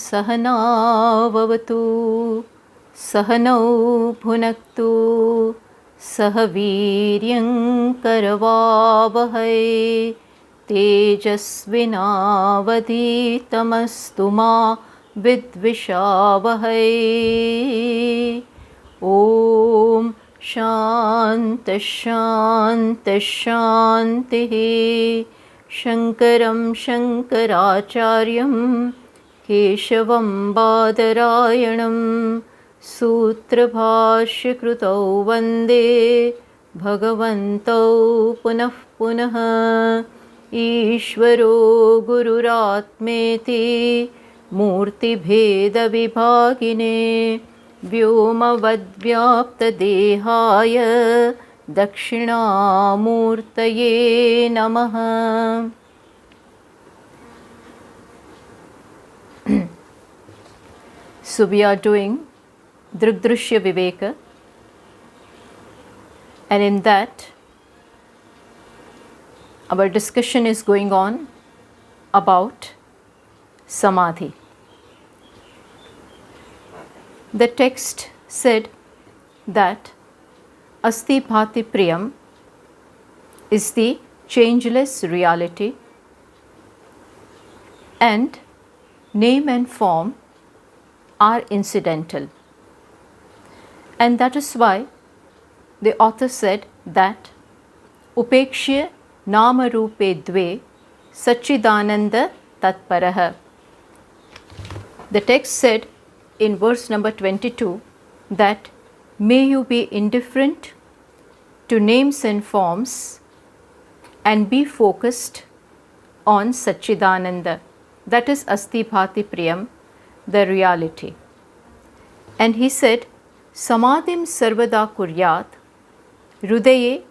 सहनाववतु सहनौ भुनक्तु सह वीर्यं करवावहै तेजस्विनावधीतमस्तु मा विद्विषावहै। ॐ शान्तिः शान्तिः शान्तिः। शङ्करं शङ्कराचार्यं केशवं बादरायणं सूत्रभाष्यकृतौ वन्दे भगवन्तौ पुनः पुनः। ईश्वरो गुरुरात्मेति मूर्तिभेदविभागिने व्योमवद्व्याप्तदेहाय दक्षिणामूर्तये नमः। So we are doing Drg Drashya Viveka, and in that our discussion is going on about Samadhi. The text said that Asti Bhati Priyam is the changeless reality, and name and form are incidental. And that is why the author said that Upekshya Nama Rupe Dve Sachidananda Tatparaha. The text said in verse number 22 that may you be indifferent to names and forms and be focused on Sachidananda. That is Asti Bhati Priyam, the reality. And he said, Samadhim Sarvada Kuryat Hrudaye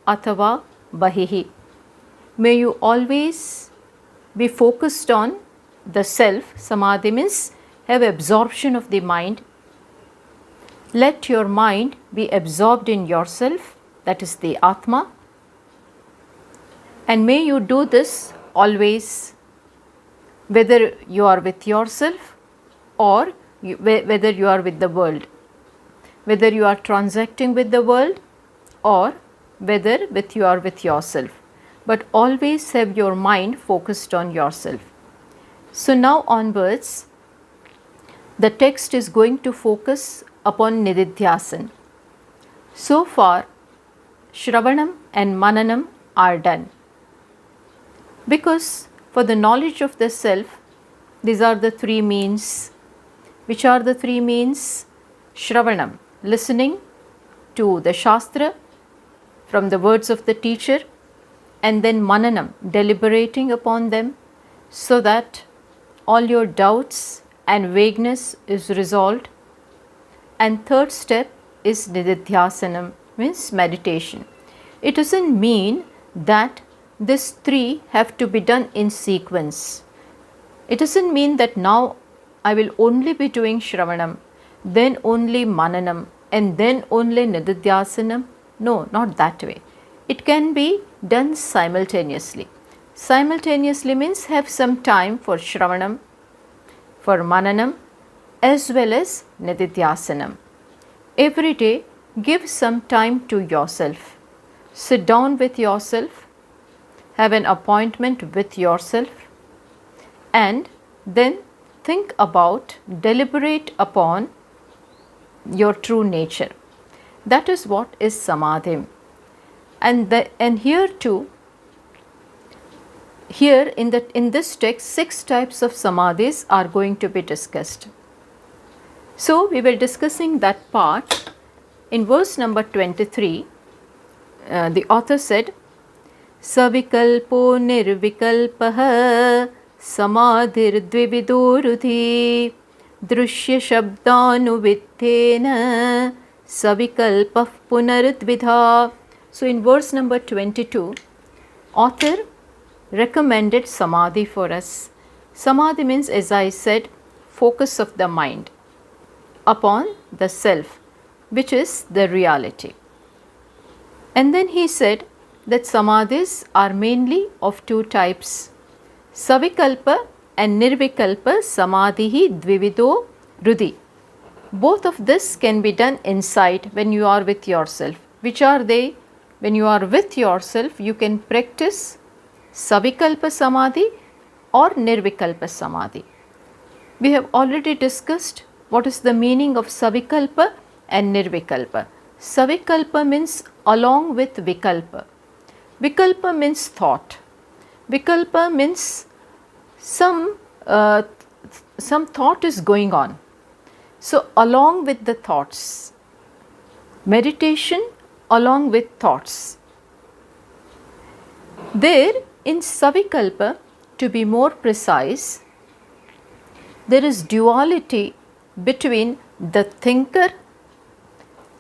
Athava Bahihi. May you always be focused on the self. Samadhi means have absorption of the mind. Let your mind be absorbed in yourself, that is the Atma. And may you do this always, whether you are with yourself or whether you are with the world, whether you are transacting with the world or whether you are with yourself, but always have your mind focused on yourself. So now onwards, the text is going to focus upon Nididhyasan. So far, Shravanam and Mananam are done, because for the knowledge of the self, these are the three means. Which are the three means? Shravanam, listening to the Shastra from the words of the teacher, and then Mananam, deliberating upon them so that all your doubts and vagueness is resolved. And third step is Nididhyasanam, means meditation. It doesn't mean that these three have to be done in sequence. It doesn't mean that now I will only be doing Shravanam, then only Mananam, and then only Nididhyasanam. No, not that way. It can be done simultaneously. Simultaneously means have some time for Shravanam, for Mananam, as well as Nididhyasanam. Every day, give some time to yourself. Sit down with yourself, have an appointment with yourself, and then think about, deliberate upon your true nature. That is what is Samadhi. And here too, here in this text, 6 types of Samadhis are going to be discussed. So we were discussing that part. In verse number 23, the author said, Savikalpo nirvikalpaha samadhir dvividurudhi drushya shabdanuvittena savikalpah punaridvidha. So in verse number 22, author recommended Samadhi for us. Samadhi means, as I said, focus of the mind upon the self, which is the reality. And then he said that Samadhis are mainly of 2 types. Savikalpa and nirvikalpa samadhi dvivido rudi. Both of this can be done inside when you are with yourself. Which are they? When you are with yourself, you can practice savikalpa samadhi or nirvikalpa samadhi. We have already discussed what is the meaning of savikalpa and nirvikalpa. Savikalpa means along with vikalpa. Vikalpa means thought. Vikalpa means some thought is going on. So along with the thoughts, meditation along with thoughts. There in savikalpa, to be more precise, there is duality between the thinker,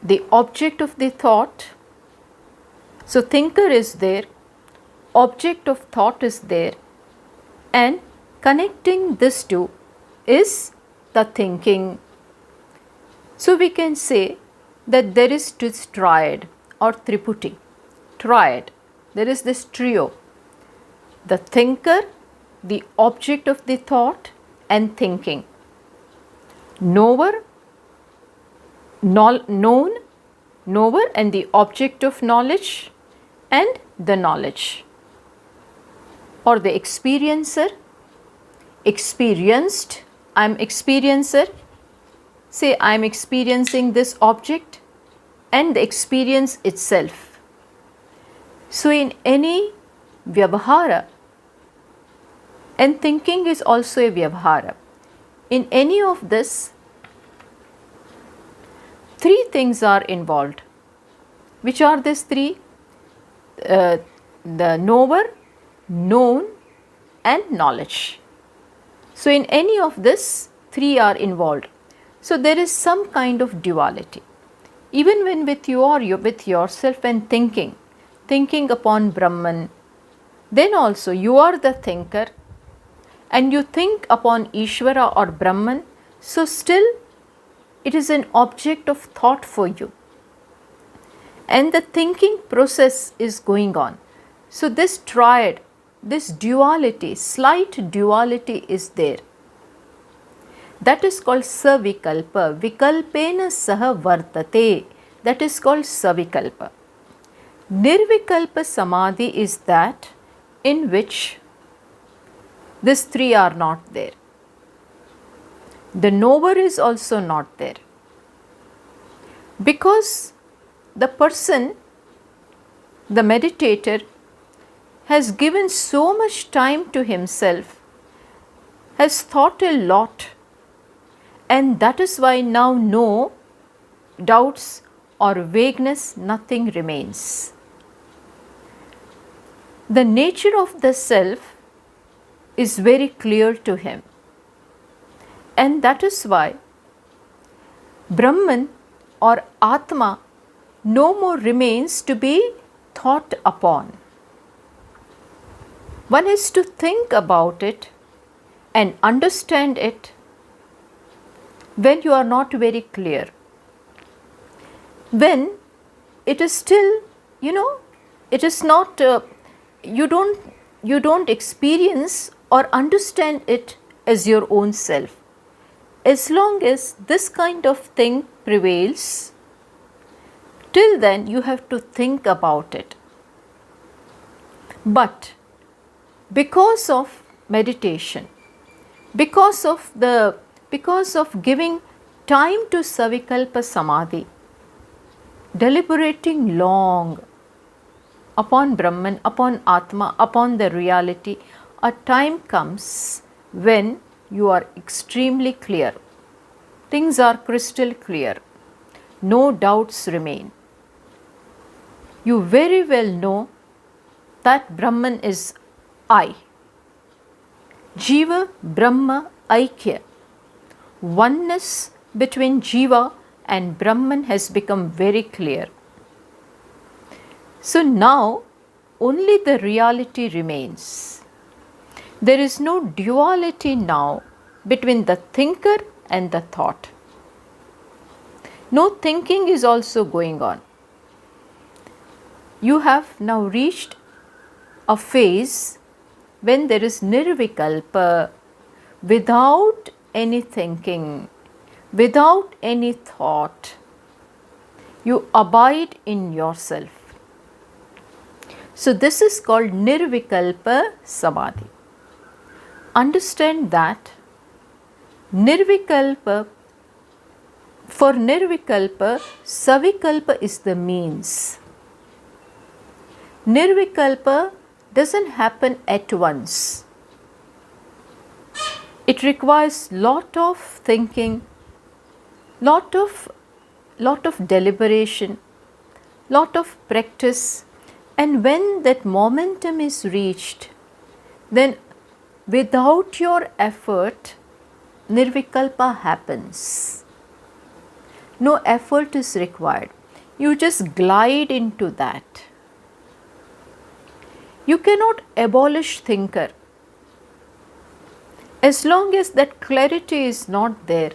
the object of the thought. So thinker is there, object of thought is there, and connecting this two is the thinking. So we can say that there is this triad or triputi, triad. There is this trio, the thinker, the object of the thought and thinking. Knower, known, knower and the object of knowledge and the knowledge. Or the experiencer, experienced, I am experiencer. Say I am experiencing this object and the experience itself. So in any vyavahara, and thinking is also a vyavahara, in any of this, three things are involved. Which are these three? The knower, known and knowledge. So in any of this, three are involved. So there is some kind of duality. Even when with yourself and thinking upon Brahman, then also you are the thinker and you think upon Ishvara or Brahman, so still it is an object of thought for you. And the thinking process is going on. So this triad, this duality, slight duality is there. That is called savikalpa. Vikalpena saha vartate. That is called savikalpa. Nirvikalpa samadhi is that in which these three are not there. The knower is also not there. Because the person, the meditator, has given so much time to himself, has thought a lot, and that is why now no doubts or vagueness, nothing remains. The nature of the self is very clear to him, and that is why Brahman or Atma no more remains to be thought upon. One has to think about it and understand it when you are not very clear. When it is still, it is not, you don't experience or understand it as your own self. As long as this kind of thing prevails, till then you have to think about it. But because of meditation, because of giving time to savikalpa samadhi, deliberating long upon Brahman, upon Atma, upon the reality, a time comes when you are extremely clear. Things are crystal clear. No doubts remain. You very well know that Brahman is I. Jiva Brahma Aikya. Oneness between Jiva and Brahman has become very clear. So now only the reality remains. There is no duality now between the thinker and the thought. No thinking is also going on. You have now reached a phase when there is nirvikalpa, without any thinking, without any thought. You abide in yourself. So this is called Nirvikalpa Samadhi. Understand that Nirvikalpa, for Nirvikalpa, Savikalpa is the means. Nirvikalpa doesn't happen at once. It requires lot of thinking, lot of deliberation, lot of practice, and when that momentum is reached, then without your effort, Nirvikalpa happens. No effort is required. You just glide into that. You cannot abolish thinker. As long as that clarity is not there,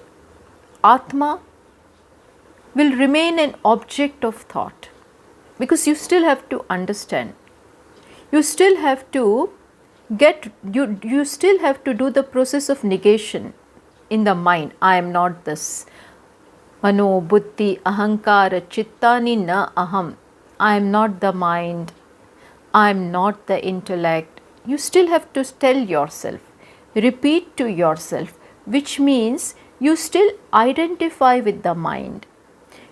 Atma will remain an object of thought, because you still have to understand. You still have to you still have to do the process of negation in the mind. I am not this. Mano, buddhi, ahankara, chittani na aham. I am not the mind. I am not the intellect. You still have to tell yourself, repeat to yourself, which means you still identify with the mind.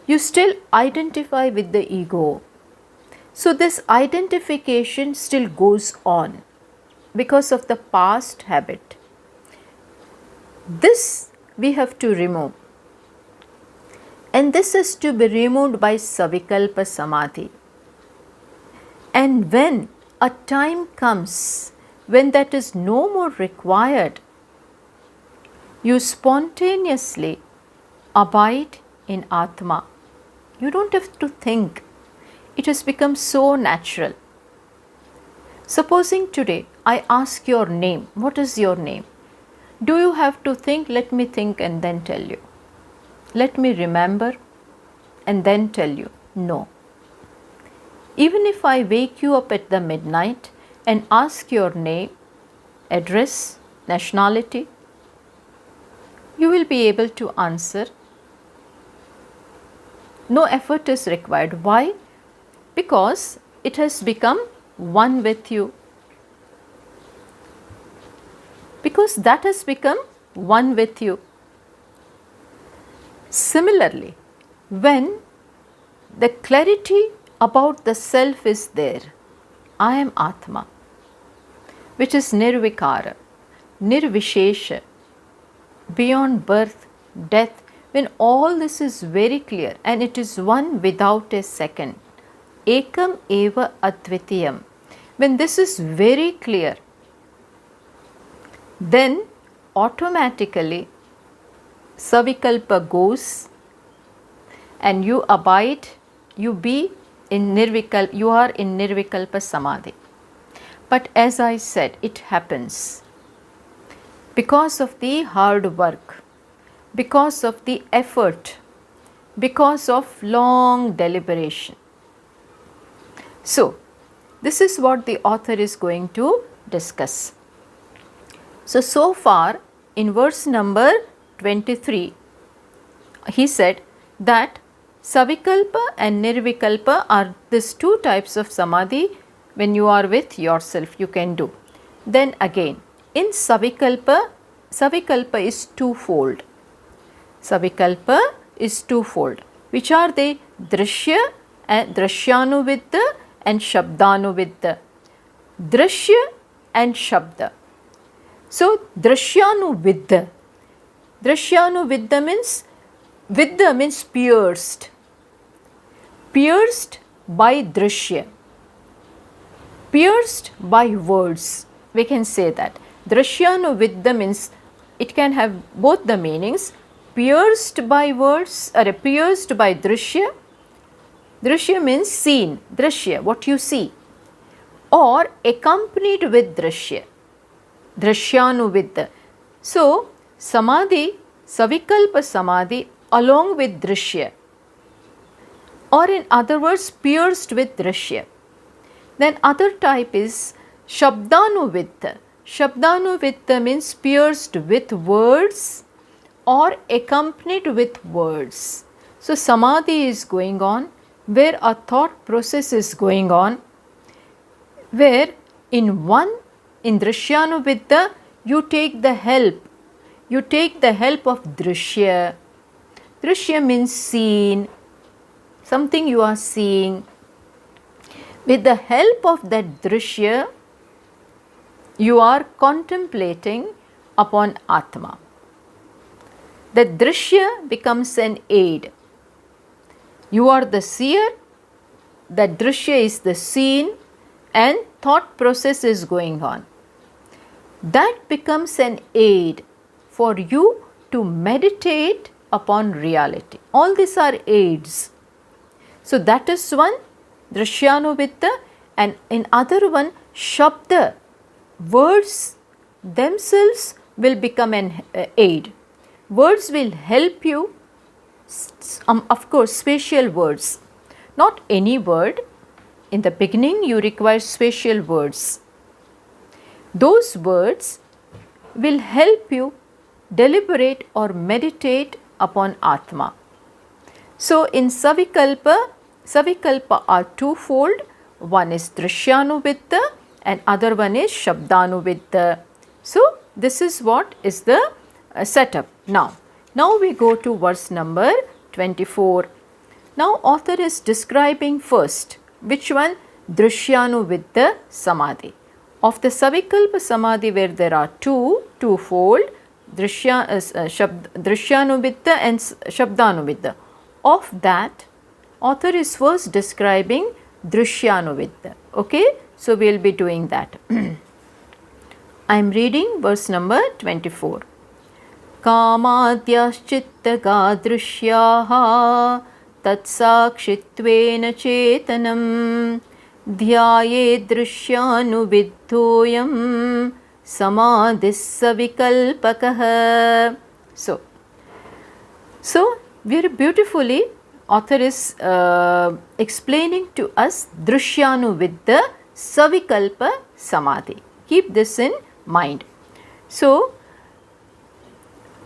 You still identify with the ego. So this identification still goes on because of the past habit. This we have to remove. And this is to be removed by Savikalpa Samadhi. And when a time comes when that is no more required, you spontaneously abide in Atma. You don't have to think. It has become so natural. Supposing today I ask your name, what is your name? Do you have to think? Let me think and then tell you. Let me remember and then tell you. No. Even if I wake you up at the midnight and ask your name, address, nationality, you will be able to answer. No effort is required. Why? Because it has become one with you. Because that has become one with you. Similarly, when the clarity about the self is there, I am Atma, which is Nirvikara, Nirvishesha, beyond birth, death, when all this is very clear and it is one without a second, Ekam eva advitiyam, when this is very clear, then automatically Savikalpa goes and you abide, you are in Nirvikalpa Samadhi. But as I said, it happens because of the hard work, because of the effort, because of long deliberation. So, this is what the author is going to discuss. So far in verse number 23, he said that Savikalpa and Nirvikalpa are these two types of Samadhi. When you are with yourself, you can do. Then again, in Savikalpa, Savikalpa is twofold. Savikalpa is twofold. Which are they? Drashya and Drashyanuvidya and Shabdanuvidya. Drashya and Shabda. So, Drashyanuvidya. Drashyanuvidya means, Vidya means pierced. Pierced by Drashya. Pierced by words. We can say that. Drashyanuvidya means, it can have both the meanings. Pierced by words or pierced by Drashya. Drashya means seen. Drashya, what you see. Or accompanied with Drashya. Drashyanuvidya. So, Samadhi, Savikalpa Samadhi along with Drashya, or in other words pierced with Drashya. Then other type is Shabdanuvidya. Shabdanuvitta means pierced with words or accompanied with words. So Samadhi is going on where a thought process is going on, where in Drashyanuvitta you take the help of Drashya. Drashya means seen, something you are seeing. With the help of that Drashya, you are contemplating upon Atma. The Drashya becomes an aid. You are the seer, the Drashya is the seen, and thought process is going on. That becomes an aid for you to meditate upon reality. All these are aids. So that is one, Drashyanuvitta, and in other one, Shabda. Words themselves will become an aid. Words will help you, of course, spatial words. Not any word. In the beginning, you require spatial words. Those words will help you deliberate or meditate upon Atma. So in Savikalpa are twofold. One is Drashyanuvitta and other one is Shabdanuvitta. So this is what is the setup. Now we go to verse number 24. Now author is describing first, which one? Drashyanuvitta Samadhi. Of the Savikalpa Samadhi, where there are twofold, Drashyanuvitta and Shabdanuvitta. Of that, author is first describing Drashyanuvitta. Okay, so we will be doing that. I am reading verse number 24. Kamadhyaschittaga drishyaha tatsakshittvena chetanam dhyaye drishyanuviddhoyam samadhissa vikalpakah. So very beautifully author is explaining to us Drashyanuvitta Savikalpa Samadhi. Keep this in mind. So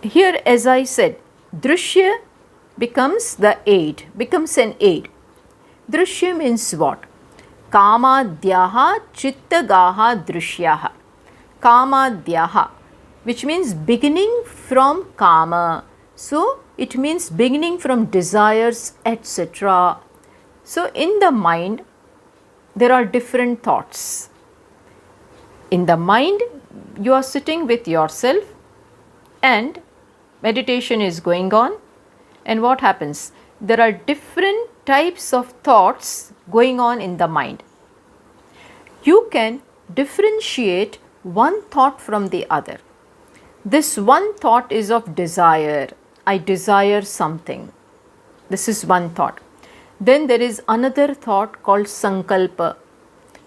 here, as I said, Drashya becomes the aid, becomes an aid. Drashya means what? Kamadhyaha chittagaha drishyaha. Kamadhyaha, which means beginning from kama. So it means beginning from desires, etc. So in the mind, there are different thoughts. In the mind, you are sitting with yourself and meditation is going on, and what happens? There are different types of thoughts going on in the mind. You can differentiate one thought from the other. This one thought is of desire. I desire something. This is one thought. Then there is another thought called sankalpa,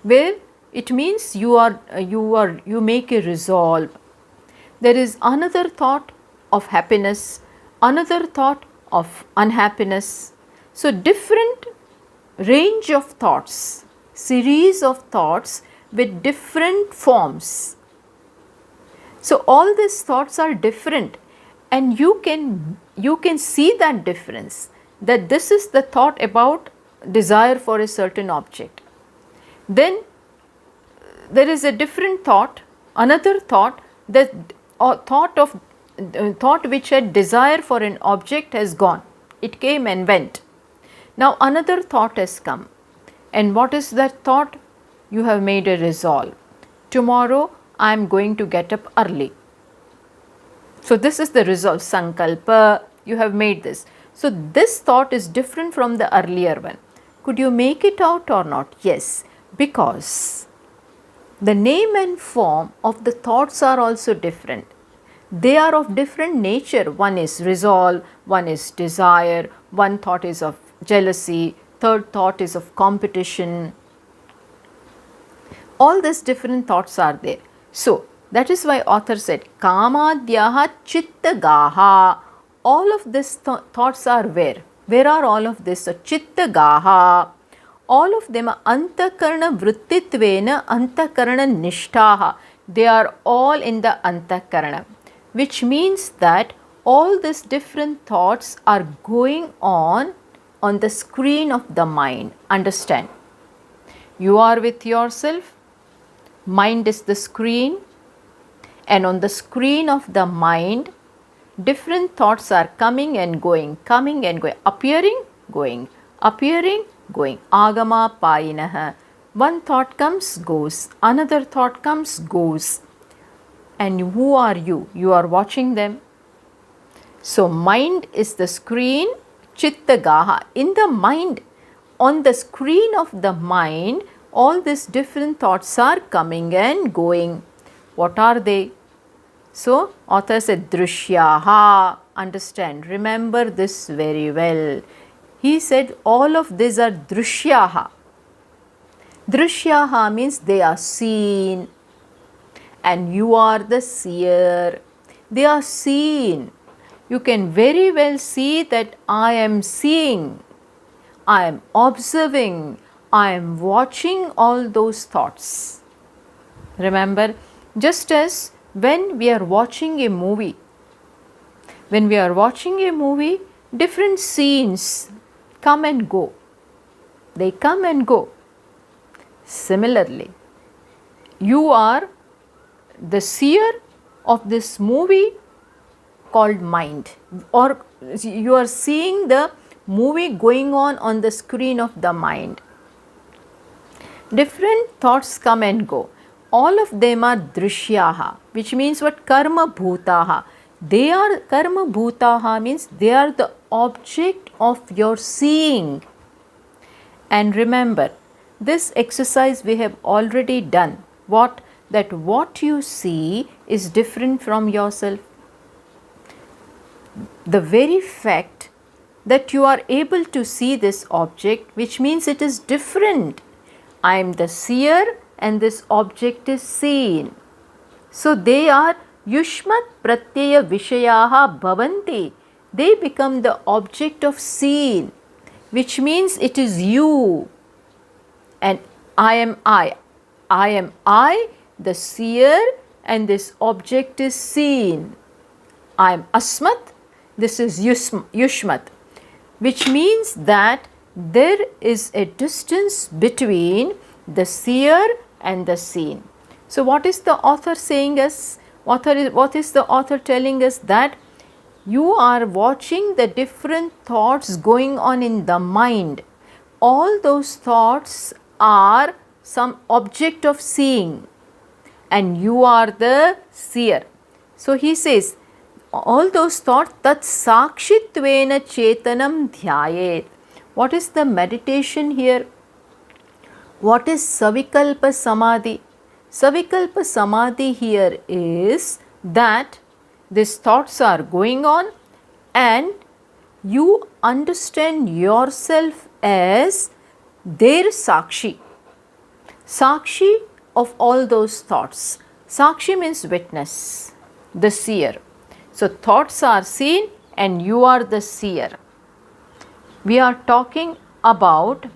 where it means you make a resolve. There is another thought of happiness, another thought of unhappiness. So different range of thoughts, series of thoughts with different forms. So all these thoughts are different, and you can see that difference, that this is the thought about desire for a certain object. Then there is a different thought, another thought, that thought which had desire for an object has gone. It came and went. Now another thought has come. And what is that thought? You have made a resolve. Tomorrow I am going to get up early. So this is the resolve, sankalpa. You have made this. So this thought is different from the earlier one. Could you make it out or not? Yes, because the name and form of the thoughts are also different. They are of different nature. One is resolve, one is desire, one thought is of jealousy, third thought is of competition. All these different thoughts are there. So that is why author said, Kamadhyaha chittagaha. All of these thoughts are where? Where are all of this? So chittagaha. All of them are antakarana vrittitvena antakarana nishtaha. they are all in the Antakarana, which means that all these different thoughts are going on the screen of the mind. Understand? You are with yourself, mind is the screen, and on the screen of the mind, different thoughts are coming and going, appearing, going, Agama payinaha. One thought comes, goes, another thought comes, goes. And who are you? You are watching them. So mind is the screen, chitta gaha. In the mind, on the screen of the mind, all these different thoughts are coming and going. What are they? So author said Drashyaha. Understand, remember this very well. He said all of these are Drashyaha. Drashyaha means they are seen, and you are the seer. They are seen. You can very well see that I am seeing, I am observing, I am watching all those thoughts. Remember, just as when we are watching a movie, different scenes come and go. They come and go. Similarly, you are the seer of this movie called mind, or you are seeing the movie going on the screen of the mind. Different thoughts come and go. All of them are drishyaha, which means what? Karma bhutaha. They are karma bhutaha, means they are the object of your seeing. And remember, this exercise we have already done. What? That what you see is different from yourself. The very fact that you are able to see this object, which means it is different. I am the seer and this object is seen. So they are yushmat pratyaya vishayaha bhavanti. They become the object of seeing, which means it is you and I am I. I am I, the seer, and this object is seen. I am asmat, this is yushmat, which means that there is a distance between the seer and the seen. So what is the author saying us? What is the author telling us? That you are watching the different thoughts going on in the mind. All those thoughts are some object of seeing, and you are the seer. So he says, all those thoughts, tat sakshitvena chetanam dhyayet. What is the meditation here? What is savikalpa samadhi? Savikalpa samadhi here is that these thoughts are going on and you understand yourself as their sakshi. Sakshi of all those thoughts. Sakshi means witness, the seer. So thoughts are seen and you are the seer. We are talking about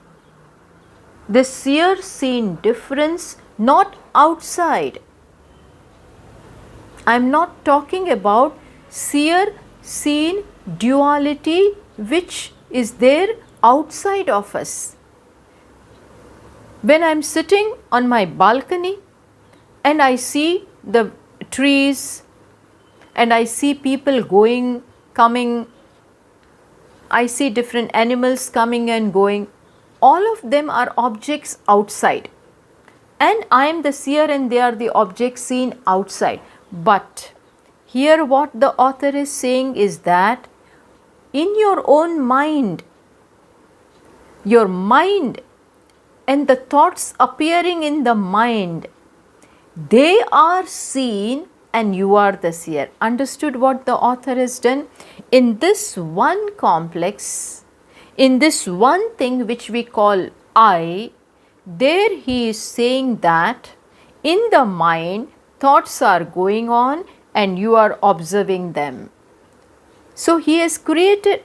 the seer-seen difference, not outside. I am not talking about seer-seen duality which is there outside of us. When I am sitting on my balcony and I see the trees and I see people going, coming, I see different animals coming and going, all of them are objects outside. And I am the seer and they are the objects seen outside. But here what the author is saying is that in your own mind, your mind and the thoughts appearing in the mind, they are seen and you are the seer. Understood what the author has done? In this one complex, in this one thing which we call I, there he is saying that in the mind thoughts are going on and you are observing them. So he has created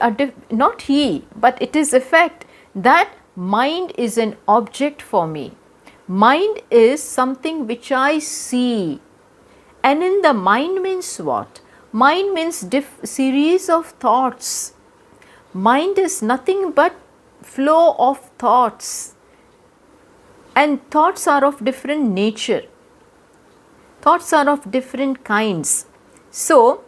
not he, but it is a fact that mind is an object for me. Mind is something which I see. And in the mind means what? Mind means series of thoughts. Mind is nothing but flow of thoughts. And thoughts are of different nature. Thoughts are of different kinds. So,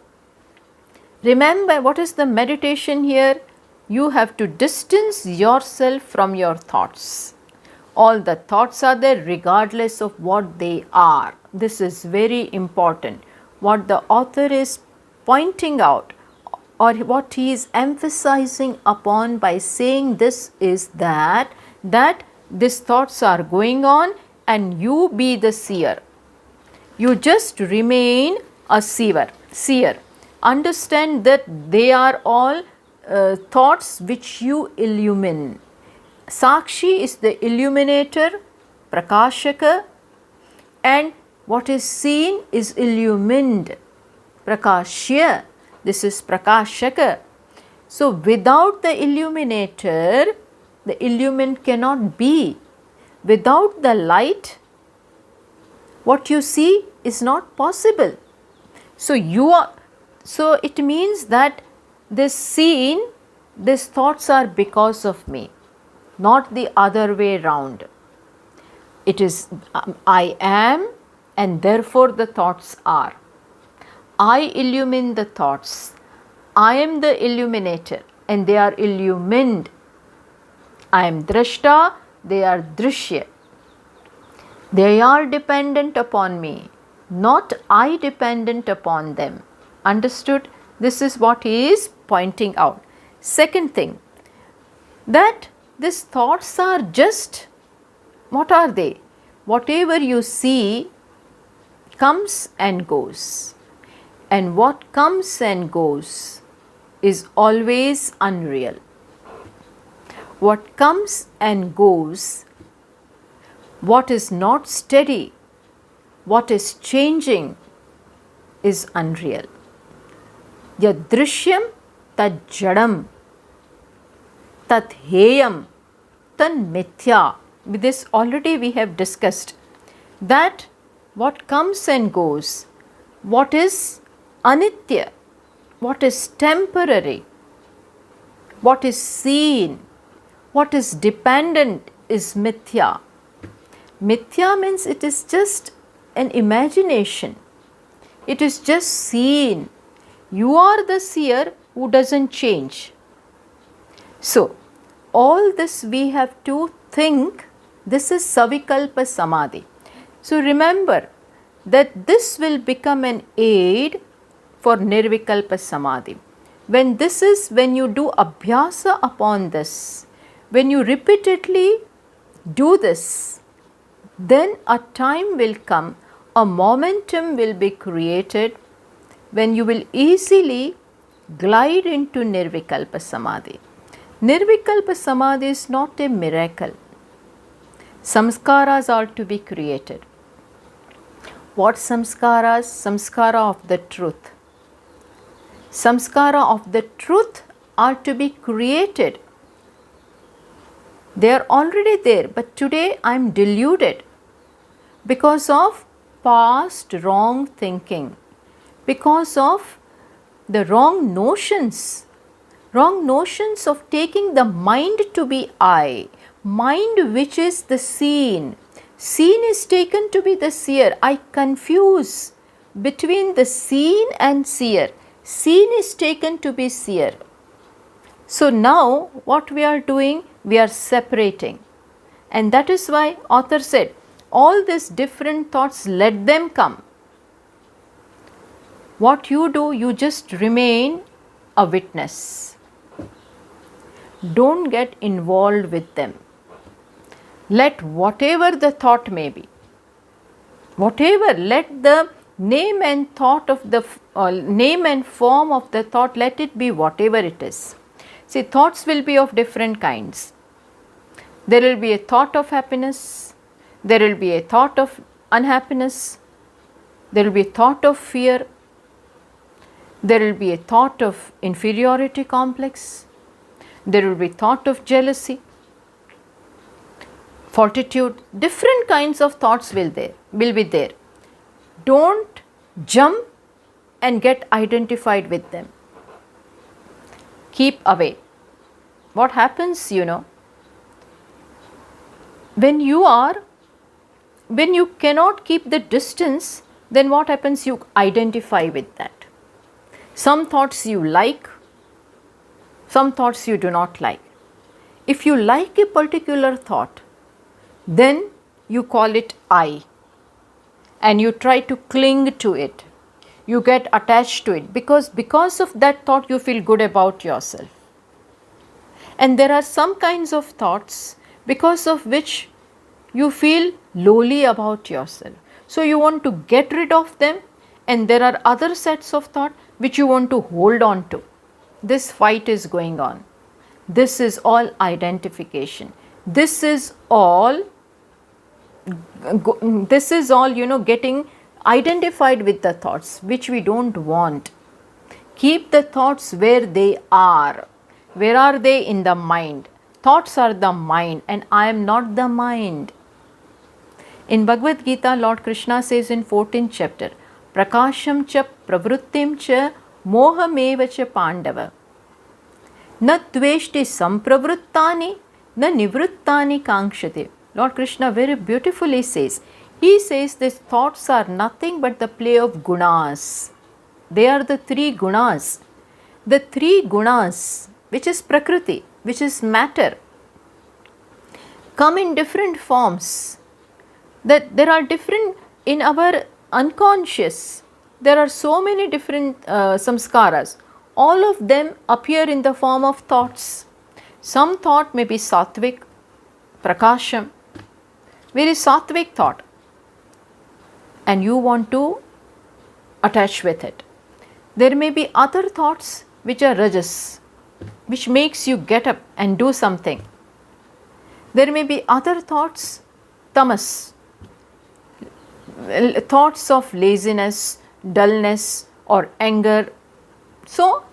remember, what is the meditation here? You have to distance yourself from your thoughts. All the thoughts are there regardless of what they are. This is very important. What the author is pointing out, or what he is emphasizing upon by saying this, is that these thoughts are going on and you be the seer. You just remain a seer. Understand that they are all thoughts which you illumine. Sakshi is the illuminator, Prakashaka, and what is seen is illumined, Prakashya. This is Prakashaka. So, without the illuminator, the illumined cannot be. Without the light, what you see is not possible. So, it means that this scene, these thoughts are because of me, not the other way round. It is I am, and therefore the thoughts are. I illumine the thoughts. I am the illuminator and they are illumined. I am Drashta, they are Drashya. They are dependent upon me, not I dependent upon them. Understood? This is what he is pointing out. Second thing, that these thoughts are just, what are they? Whatever you see comes and goes. And what comes and goes is always unreal. What comes and goes, what is not steady, what is changing is unreal. Yadrishyam tad jadam tat heyam tan mithya. With this already we have discussed that what comes and goes, what is anitya, what is temporary, what is seen, what is dependent is mithya. Mithya means it is just an imagination. It is just seen. You are the seer who doesn't change. So, all this we have to think. This is Savikalpa Samadhi. So, remember that this will become an aid for Nirvikalpa Samadhi. When you do abhyasa upon this, when you repeatedly do this, then a time will come, a momentum will be created when you will easily glide into Nirvikalpa Samadhi. Nirvikalpa Samadhi is not a miracle. Samskaras are to be created. What samskaras? Samskara of the truth. Samskara of the truth are to be created. They are already there, but today I am deluded because of past wrong thinking, because of the wrong notions of taking the mind to be I. Mind which is the seen. Seen is taken to be the seer. I confuse between the seen and seer. Seen is taken to be seer. So now what we are doing, we are separating. And that is why author said, all these different thoughts, let them come. What you do, you just remain a witness. Don't get involved with them. Let whatever the thought may be, whatever, let the name and thought of the name and form of the thought, let it be whatever it is. See, thoughts will be of different kinds. There will be a thought of happiness, there will be a thought of unhappiness, there will be a thought of fear, there will be a thought of inferiority complex, there will be thought of jealousy, fortitude. Different kinds of thoughts will be there. Don't jump and get identified with them. Keep away. What happens, when you cannot keep the distance, then what happens? You identify with that. Some thoughts you like, some thoughts you do not like. If you like a particular thought, then you call it I, and you try to cling to it. You get attached to it because of that thought you feel good about yourself. And there are some kinds of thoughts because of which you feel lowly about yourself. So you want to get rid of them, and there are other sets of thought which you want to hold on to. This fight is going on. This is all identification. This is all getting identified with the thoughts which we don't want. Keep the thoughts where they are. Where are they? In the mind. Thoughts are the mind, and I am not the mind. In Bhagavad Gita, Lord Krishna says in 14th chapter, Prakasham cha pravrittim cha mohameva cha pandava. Na dveshti sampravrittani na nivrittani kankshati. Lord Krishna very beautifully says, he says these thoughts are nothing but the play of gunas. They are the three gunas. The three gunas, which is prakriti, which is matter, come in different forms. That there are different, in our unconscious, there are so many different samskaras. All of them appear in the form of thoughts. Some thought may be sattvic, prakasham, very sattvic thought, and you want to attach with it. There may be other thoughts which are rajas, which makes you get up and do something. There may be other thoughts, tamas, thoughts of laziness, dullness or anger. So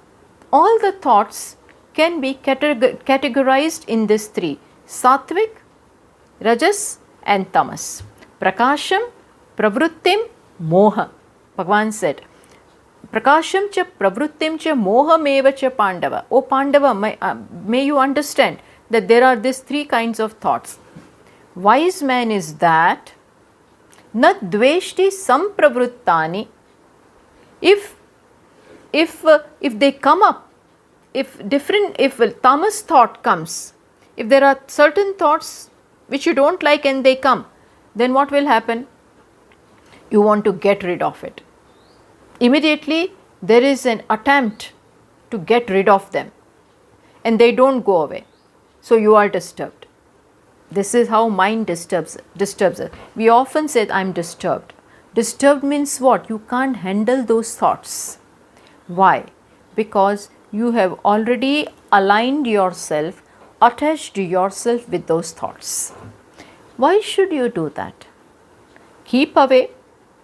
all the thoughts can be categorized in these three: sattvic, rajas and tamas. Prakasham, pravrittim, moha. Bhagavan said, Prakasham cha pravrittim cha mohameva cha pandava. O Pandava, may you understand that there are these three kinds of thoughts. Wise man is that na dveshti sampravrittani. If they come up, if tamas thought comes, if there are certain thoughts which you don't like and they come, then what will happen? You want to get rid of it. Immediately there is an attempt to get rid of them, and they don't go away. So you are disturbed. This is how mind disturbs us. We often say, I am disturbed. Disturbed means what? You can't handle those thoughts. Why? Because you have already aligned yourself, attached yourself with those thoughts. Why should you do that? Keep away.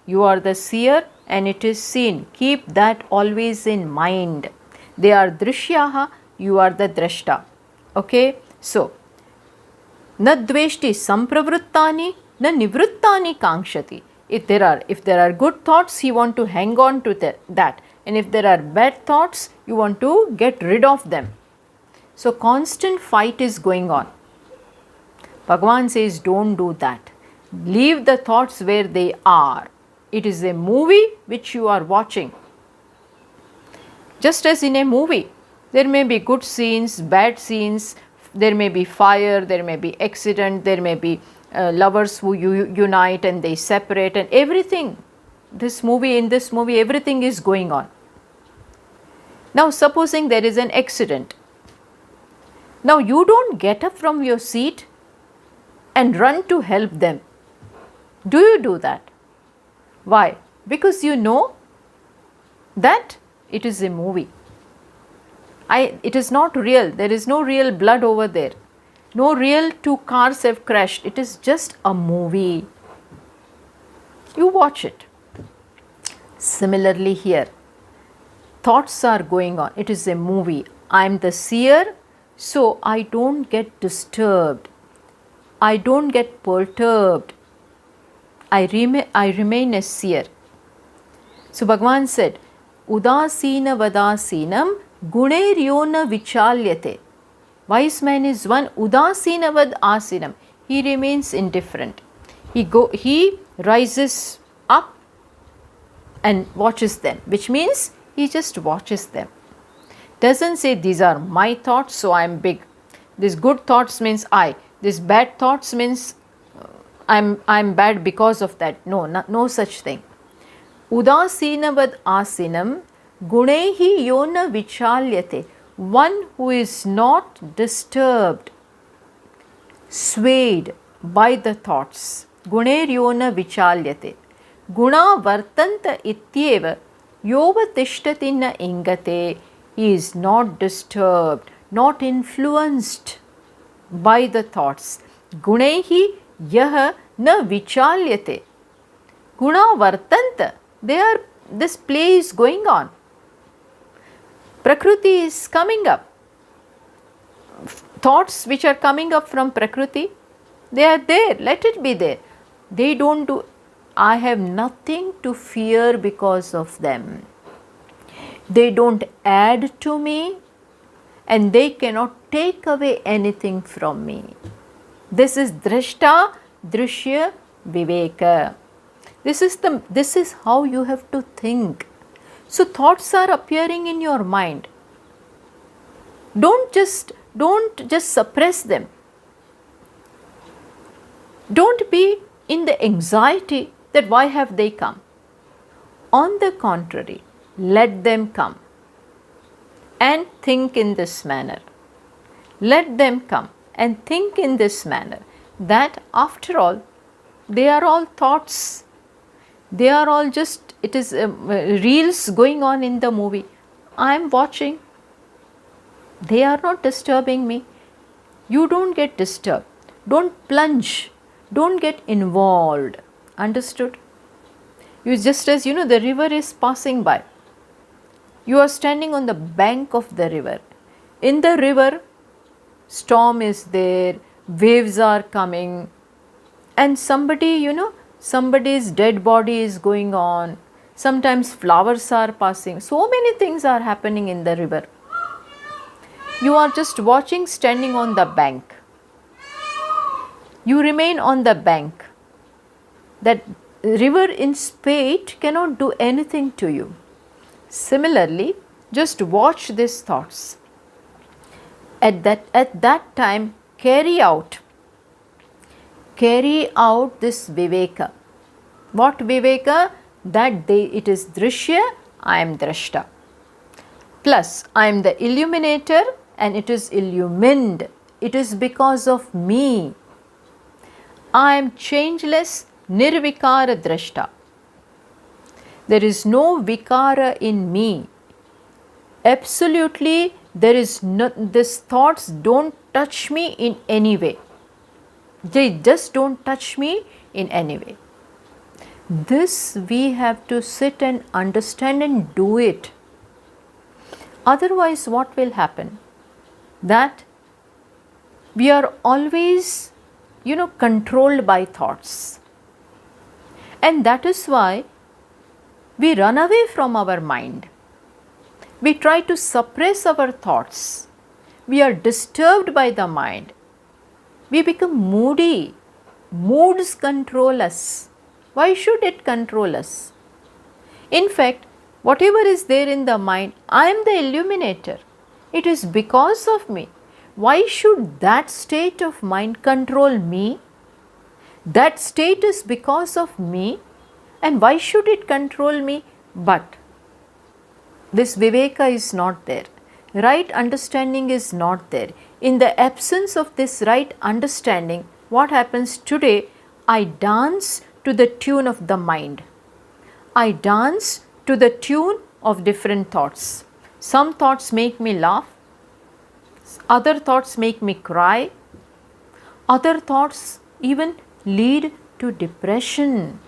You are the seer and it is seen. Keep that always in mind. They are drishyaha, you are the drashta. Okay? So, na dveshti sampravrittani, na nivrittani kankshati. If there are good thoughts, you want to hang on to that. And if there are bad thoughts, you want to get rid of them. So constant fight is going on. Bhagavan says, don't do that. Leave the thoughts where they are. It is a movie which you are watching. Just as in a movie, there may be good scenes, bad scenes, there may be fire, there may be accident, there may be lovers who unite and they separate, and everything. In this movie, everything is going on. Now, supposing there is an accident. Now, you don't get up from your seat and run to help them. Do you do that? Why? Because you know that it is a movie. It is not real. There is no real blood over there. No real two cars have crashed. It is just a movie. You watch it. Similarly here, thoughts are going on. It is a movie. I am the seer, so I don't get disturbed. I don't get perturbed. I remain a seer. So Bhagavan said, Udasina Vadasinam Guneryona Vichalyate. Wise man is one, Udasina Vad Asinam. He remains indifferent. He rises up and watches them, which means he just watches them. Doesn't say these are my thoughts, so I am big. This good thoughts means I. This bad thoughts means I'm bad because of that. No such thing. Udasinavad asinam gunehi yona vichalyate. One who is not disturbed, swayed by the thoughts. Guneryona vichalyate. Guna vartanta ityeva yova tishtati na ingate. He is not disturbed, not influenced by the thoughts. Gunehi yaha na vichalyate. Guna vartanta. This play is going on. Prakriti is coming up. Thoughts which are coming up from Prakriti, they are there. Let it be there. They don't do. I have nothing to fear because of them. They don't add to me and they cannot take away anything from me. This is Drashta, Drashya, Viveka. This is how you have to think. So thoughts are appearing in your mind. Don't just suppress them. Don't be in the anxiety that why have they come. On the contrary, let them come and think in this manner. Let them come and think in this manner, that after all, they are all thoughts. They are all just, it is reels going on in the movie. I am watching. They are not disturbing me. You don't get disturbed. Don't plunge. Don't get involved. Understood? You just as the river is passing by. You are standing on the bank of the river. In the river, storm is there, waves are coming, and somebody's dead body is going on. Sometimes flowers are passing. So many things are happening in the river. You are just watching, standing on the bank. You remain on the bank. That river in spate cannot do anything to you. Similarly, just watch these thoughts. At that time, carry out this Viveka. What Viveka? That it is Drashya, I am Drashta. Plus, I am the illuminator and it is illumined. It is because of me. I am changeless, nirvikara Drashta. There is no vikara in me. Absolutely, there is no, these thoughts don't touch me in any way. They just don't touch me in any way. This we have to sit and understand and do it. Otherwise, what will happen? That we are always, controlled by thoughts. And that is why we run away from our mind. We try to suppress our thoughts. We are disturbed by the mind. We become moody. Moods control us. Why should it control us? In fact, whatever is there in the mind, I am the illuminator. It is because of me. Why should that state of mind control me? That state is because of me, and why should it control me? But this Viveka is not there. Right understanding is not there. In the absence of this right understanding, what happens today? I dance to the tune of the mind. I dance to the tune of different thoughts. Some thoughts make me laugh. Other thoughts make me cry. Other thoughts even lead to depression.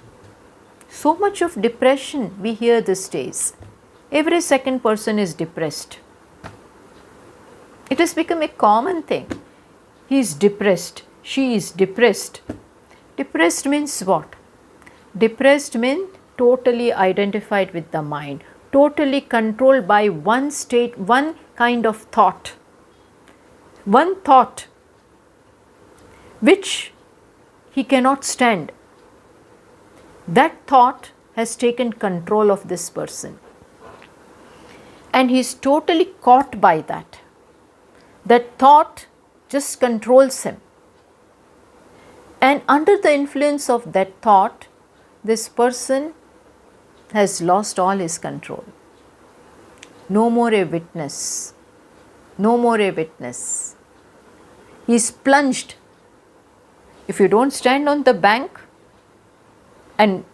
So much of depression we hear these days. Every second person is depressed. It has become a common thing. He is depressed. She is depressed. Depressed means what? Depressed means totally identified with the mind, totally controlled by one state, one kind of thought. One thought which he cannot stand. That thought has taken control of this person. And he is totally caught by that. That thought just controls him. And under the influence of that thought, this person has lost all his control. No more a witness. No more a witness. He is plunged. If you don't stand on the bank and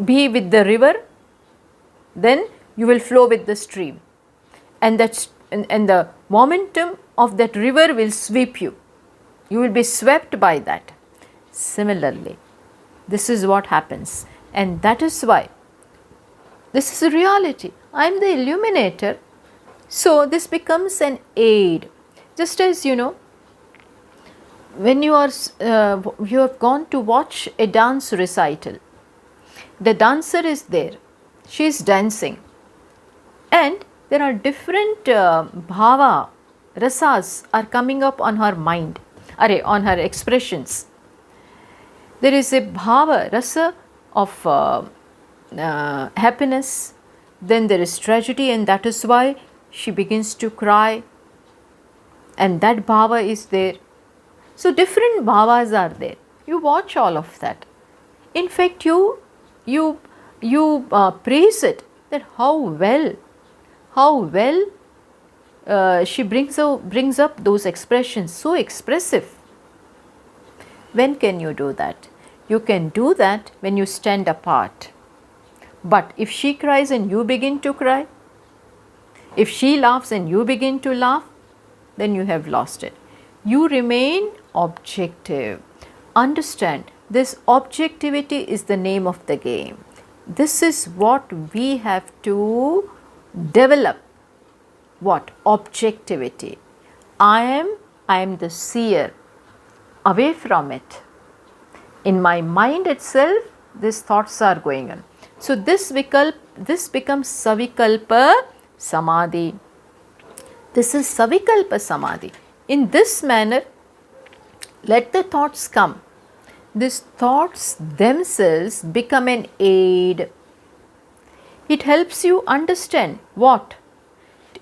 be with the river, then you will flow with the stream. And the momentum of that river will sweep you. You will be swept by that. Similarly, this is what happens. And that is why this is a reality. I am the illuminator. So this becomes an aid. Just as when you have gone to watch a dance recital, the dancer is there, she is dancing, and there are different bhava, rasas are coming up on her mind, on her expressions. There is a bhava, rasa of happiness, then there is tragedy, and that is why she begins to cry, and that bhava is there. So different bhavas are there. You watch all of that. In fact, you praise it, that how well she brings up those expressions, so expressive. When can you do that? You can do that when you stand apart. But if she cries and you begin to cry, if she laughs and you begin to laugh, then you have lost it. You remain objective. Understand, this objectivity is the name of the game. This is what we have to develop. What? Objectivity. I am the seer. Away from it. In my mind itself, these thoughts are going on. So this becomes Savikalpa Samadhi. This is Savikalpa Samadhi. In this manner, let the thoughts come. These thoughts themselves become an aid. It helps you understand what?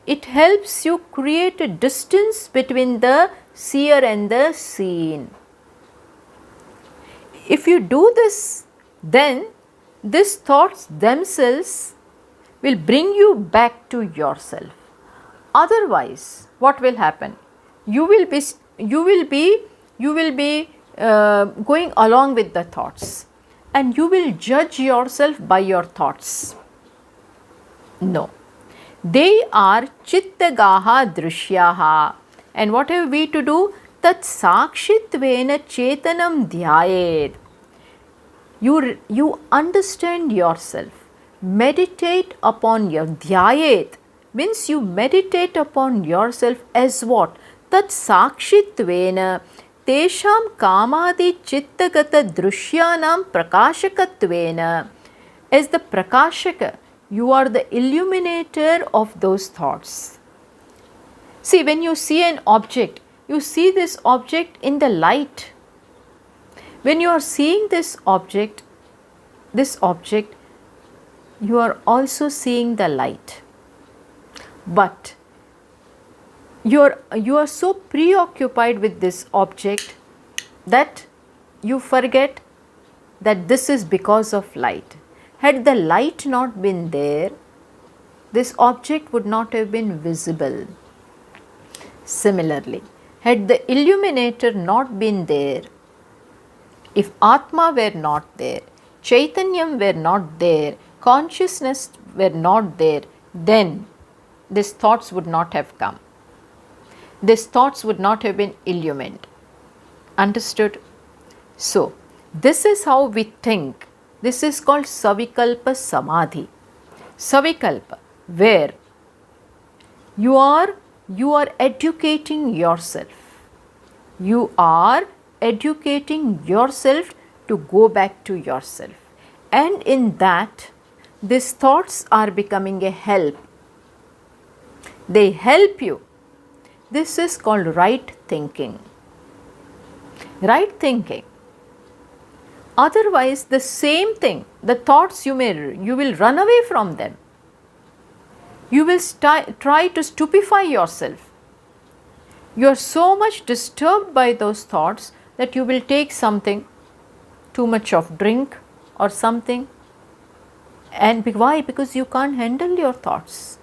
It helps you create a distance between the seer and the seen. If you do this, then these thoughts themselves will bring you back to yourself. Otherwise, what will happen? You will be going along with the thoughts, and you will judge yourself by your thoughts. No, they are chittagaha drishyaha. And what have we to do? Tat sakshitvena chetanam dhyayet. You understand yourself. Meditate upon your dhyayet means you meditate upon yourself as what? Tat sakshitvena tesham kamadi chittagata drishyanam prakashakatvena. As the prakashaka, you are the illuminator of those thoughts. See, when you see an object, you see this object in the light. When you are seeing this object, you are also seeing the light. But you are so preoccupied with this object that you forget that this is because of light. Had the light not been there, this object would not have been visible. Similarly, had the illuminator not been there, if Atma were not there, Chaitanyam were not there, consciousness were not there, then these thoughts would not have come. These thoughts would not have been illumined. Understood? So, this is how we think. This is called Savikalpa Samadhi. Savikalpa, where you are educating yourself. You are educating yourself to go back to yourself. And in that, these thoughts are becoming a help. They help you. This is called right thinking. Right thinking. Otherwise, the same thing, the thoughts you will run away from them. You will try to stupefy yourself. You are so much disturbed by those thoughts that you will take something, too much of drink or something. And why? Because you can't handle your thoughts.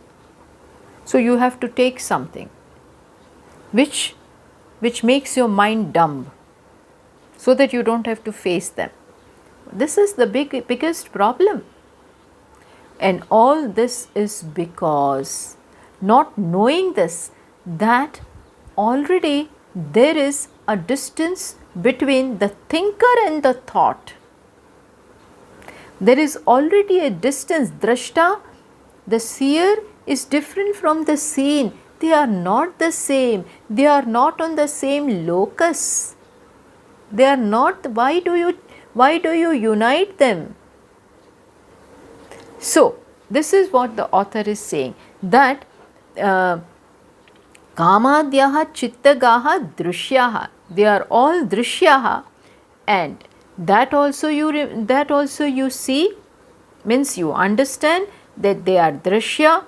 So you have to take something which makes your mind dumb, so that you don't have to face them. This is the biggest problem. And all this is because not knowing this, that already there is a distance between the thinker and the thought. There is already a distance. Drashta, the seer, is different from the seen. They are not the same. They are not on the same locus. They are not. Why do you unite them? So, this is what the author is saying, that kamadyaha chittagaha drishyaha, they are all drishyaha, and that also you see, means you understand that they are drishya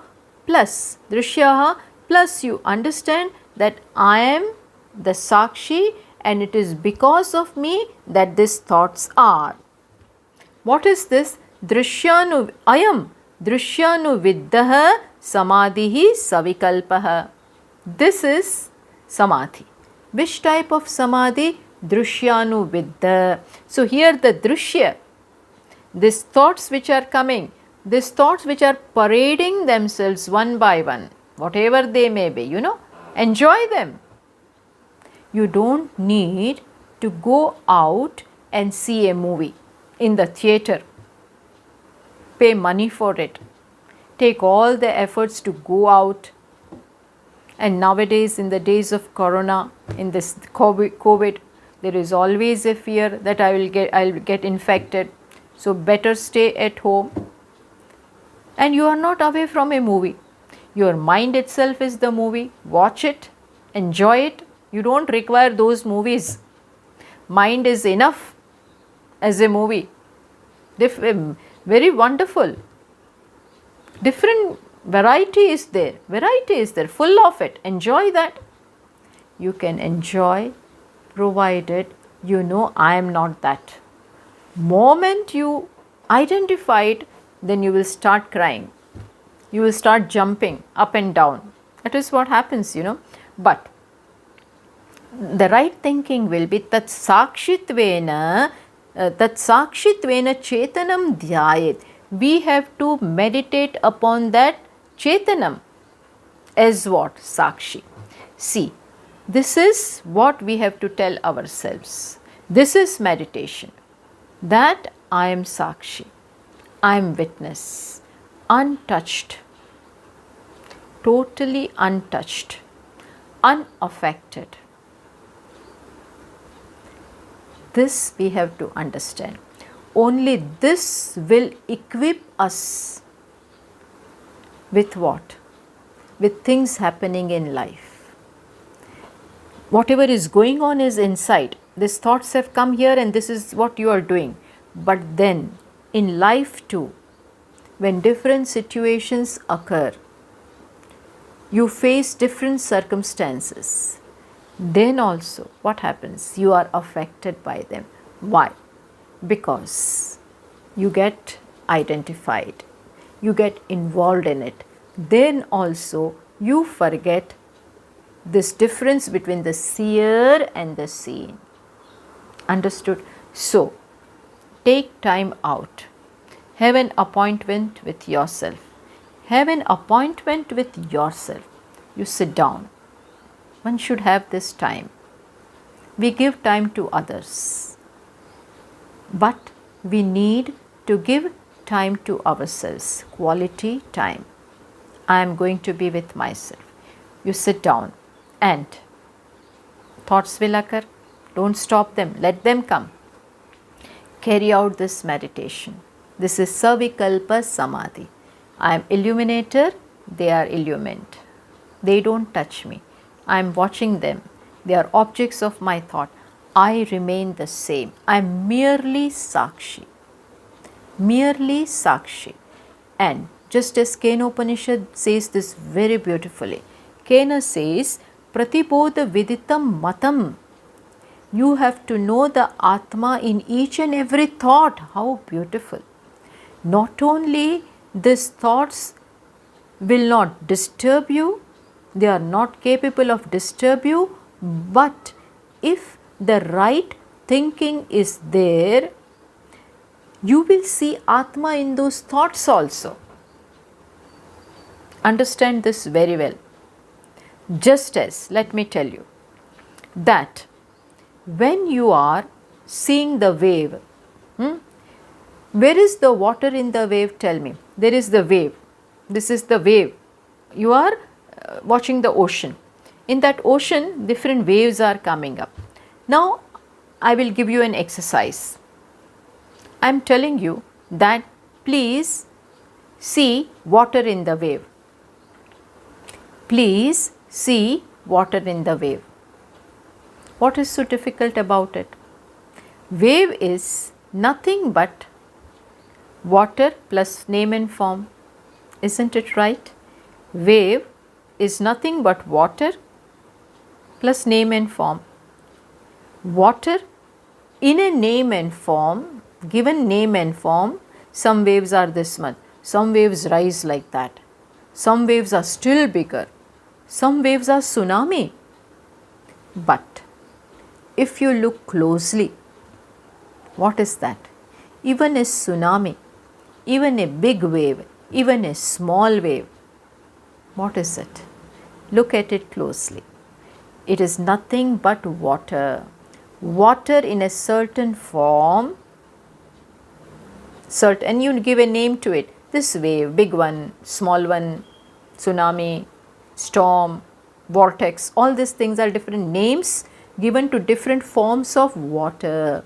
plus drishyaha, plus you understand that I am the sakshi and it is because of me that these thoughts are. What is this? Drishyanu ayam drishyanu viddaha samadhihi savikalpaha. This is samadhi. Which type of samadhi? Drishyanu vidda. So here the drishya, these thoughts which are coming, these thoughts which are parading themselves one by one, whatever they may be, enjoy them. You don't need to go out and see a movie in the theatre. Pay money for it. Take all the efforts to go out. And nowadays, in the days of Corona, in this COVID, there is always a fear that I'll get infected. So better stay at home. And you are not away from a movie. Your mind itself is the movie. Watch it. Enjoy it. You don't require those movies. Mind is enough as a movie. Very wonderful. Different variety is there. Full of it. Enjoy that. You can enjoy, provided you know I am not that. Moment you identify it, then you will start crying. You will start jumping up and down. That is what happens, But the right thinking will be tat sakshitvena chetanam dhyayet. We have to meditate upon that chetanam as what? Sakshi. See, this is what we have to tell ourselves. This is meditation. That I am sakshi. I am witness. Untouched. Totally untouched. Unaffected. This we have to understand. Only this will equip us with what? With things happening in life. Whatever is going on is inside. These thoughts have come here and this is what you are doing. But then in life too, when different situations occur, you face different circumstances. Then also what happens? You are affected by them. Why? Because you get identified, you get involved in it. Then also you forget this difference between the seer and the seen. Understood? So, take time out. Have an appointment with yourself. Have an appointment with yourself. You sit down. One should have this time. We give time to others, but we need to give time to ourselves, quality time. I am going to be with myself. You sit down and thoughts will occur. Don't stop them, let them come. Carry out this meditation. This is Savikalpa Samadhi. I am illuminator, they are illumined. They don't touch me. I am watching them. They are objects of my thought. I remain the same. I am merely Sakshi. Merely Sakshi. And just as Kenopanishad says this very beautifully, Kena says, Pratibodha Viditam Matam. You have to know the Atma in each and every thought. How beautiful. Not only these thoughts will not disturb you, they are not capable of disturb you, but if the right thinking is there, you will see Atma in those thoughts also. Understand this very well. Just as, let me tell you, that when you are seeing the wave, where is the water in the wave? Tell me. There is the wave. This is the wave. You are watching the ocean. In that ocean, different waves are coming up. Now, I will give you an exercise. I am telling you that please see water in the wave. Please see water in the wave. What is so difficult about it? Wave is nothing but water plus name and form. Isn't it right? Wave is nothing but water plus name and form. Water in a name and form, given name and form, some waves are this much, some waves rise like that, some waves are still bigger, some waves are tsunami. But if you look closely, what is that? Even a tsunami, even a big wave, even a small wave, what is it? Look at it closely. It is nothing but water. Water in a certain form, and you give a name to it. This wave, big one, small one, tsunami, storm, vortex, all these things are different names given to different forms of water.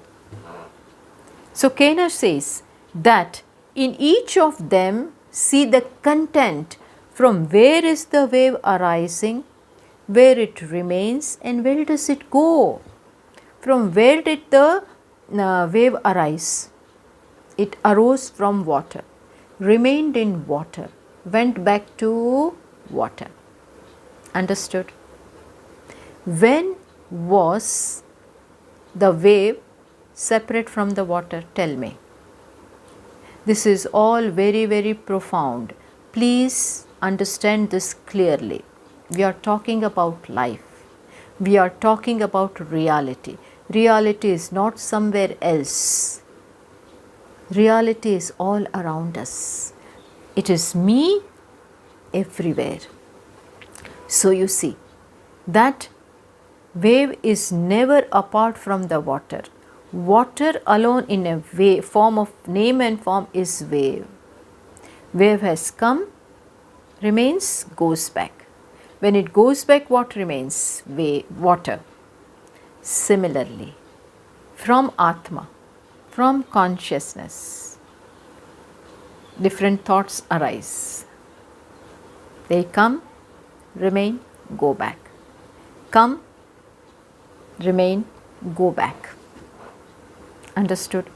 So Kena says that in each of them see the content, from where is the wave arising, where it remains, and where does it go. From where did the wave arise? It arose from water, remained in water, went back to water. Understood? When was the wave separate from the water? Tell me. This is all very, very profound. Please understand this clearly. We are talking about life. We are talking about reality. Reality is not somewhere else. Reality is all around us. It is me everywhere. So you see, that wave is never apart from the water. Water alone in a wave, form of name and form is wave. Wave has come, remains, goes back. When it goes back, what remains? Water. Similarly, from Atma, from consciousness, different thoughts arise. They come, remain, go back. Come, remain, go back. Understood?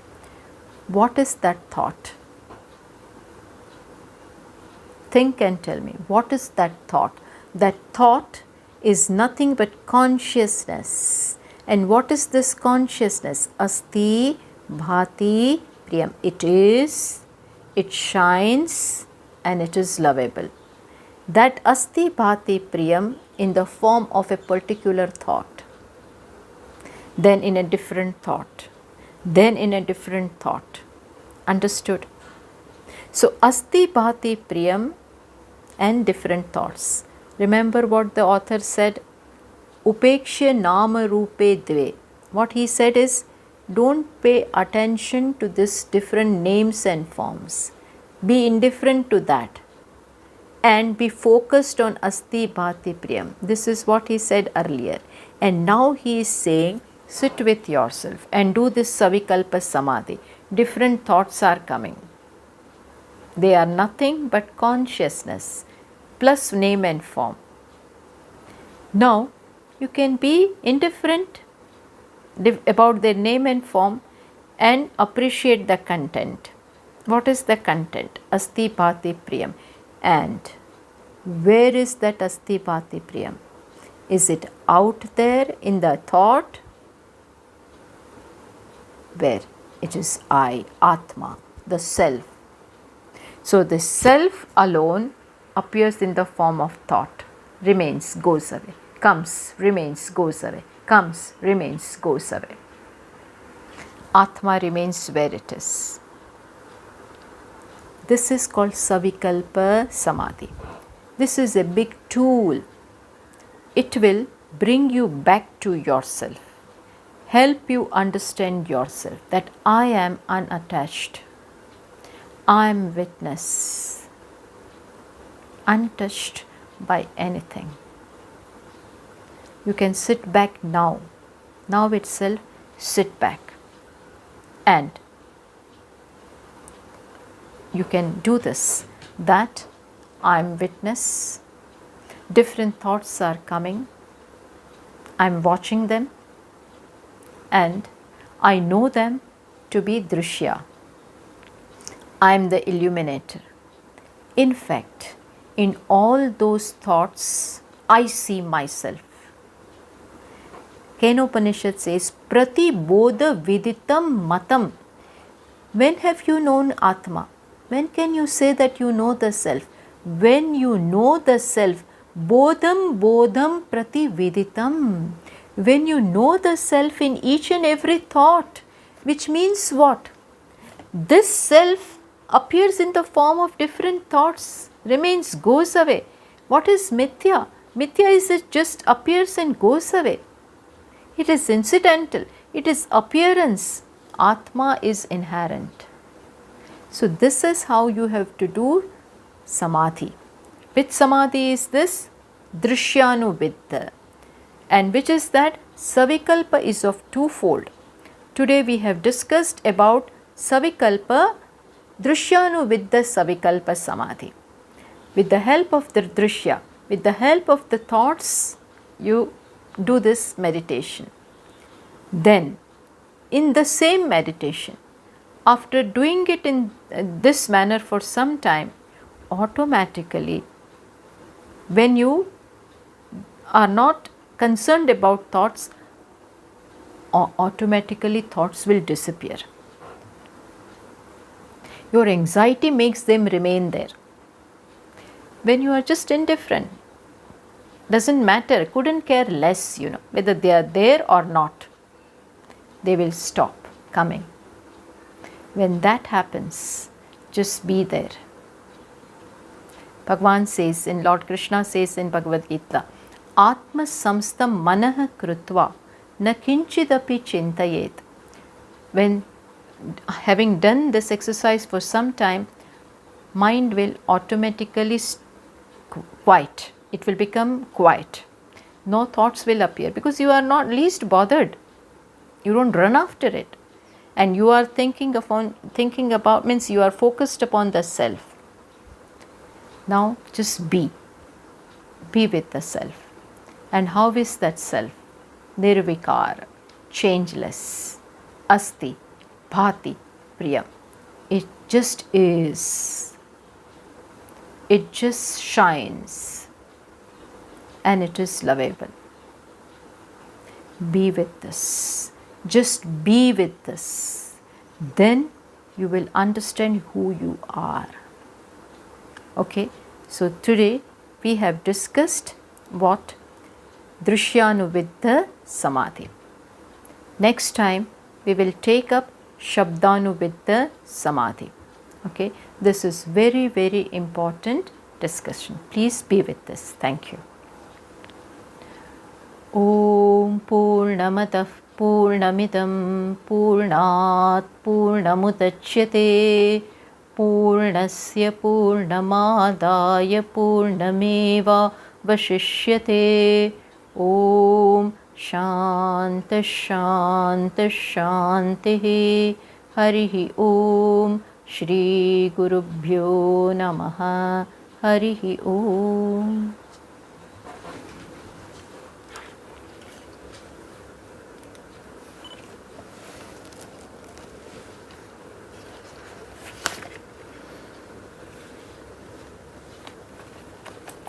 What is that thought? Think and tell me, what is that thought? That thought is nothing but consciousness. And what is this consciousness? Asti, bhati, priyam. It is, it shines, and it is lovable. That asti, bhati, priyam in the form of a particular thought, then in a different thought, then in a different thought. Understood? So, asti, bhati, priyam and different thoughts. Remember what the author said? Upeksha nama rupe dve. What he said is, don't pay attention to this different names and forms. Be indifferent to that and be focused on asti, bhati, priyam. This is what he said earlier. And now he is saying, sit with yourself and do this savikalpa samadhi. Different thoughts are coming. They are nothing but consciousness plus name and form. Now, you can be indifferent about their name and form and appreciate the content. What is the content? Asti Bhati Priyam. And where is that Asti Bhati Priyam? Is it out there in the thought? Where? It is I, Atma, the self. So the self alone appears in the form of thought, remains, goes away, comes, remains, goes away, comes, remains, goes away. Atma remains where it is. This is called Savikalpa Samadhi. This is a big tool. It will bring you back to yourself, help you understand yourself, that I am unattached. I am witness, untouched by anything. You can sit back now. Now itself, sit back. And you can do this, that I am witness. Different thoughts are coming. I am watching them. And I know them to be Drashya. I am the illuminator. In fact, in all those thoughts, I see myself. Kenopanishad says, Prati Bodha Viditam Matam. When have you known Atma? When can you say that you know the self? When you know the self, Bodham Bodham Prati Viditam. When you know the self in each and every thought, which means what? This self appears in the form of different thoughts, remains, goes away. What is mithya? Mithya is it just appears and goes away. It is incidental. It is appearance. Atma is inherent. So this is how you have to do Samadhi. Which Samadhi is this? Drishyanuvidya. And which is that? Savikalpa is of twofold. Today we have discussed about Savikalpa, Drishyanuvidya Savikalpa Samadhi. With the help of the Drishya, with the help of the thoughts, you do this meditation. Then, in the same meditation, after doing it in this manner for some time, automatically, when you are not concerned about thoughts, automatically thoughts will disappear. Your anxiety makes them remain there. When you are just indifferent, doesn't matter, couldn't care less, whether they are there or not, they will stop coming. When that happens, just be there. Bhagavan says, in Lord Krishna says in Bhagavad Gita, Atma samstam manah krutva na kinchidapi chintayet. When having done this exercise for some time, mind will automatically quiet. It will become quiet. No thoughts will appear because you are not least bothered. You don't run after it. And you are thinking about means you are focused upon the self. Now just be with the self. And how is that self? Nirvikara, changeless, asti, bhati, priyam. It just is. It just shines. And it is lovable. Be with this. Just be with this. Then you will understand who you are. Okay, so today we have discussed what Drishyanuvidya Samadhi. Next time we will take up Shabdanuvidya Samadhi. Okay, this is very, very important discussion. Please be with this. Thank you. Om Purnamatah Purnamidam Purnat Purnamudachyate Purnasya Purnamadaya Purnameva Vashishyate. Om Shanta Shanta Shanti. Harihi Om. Shri Gurubhyo Namaha. Harihi Om.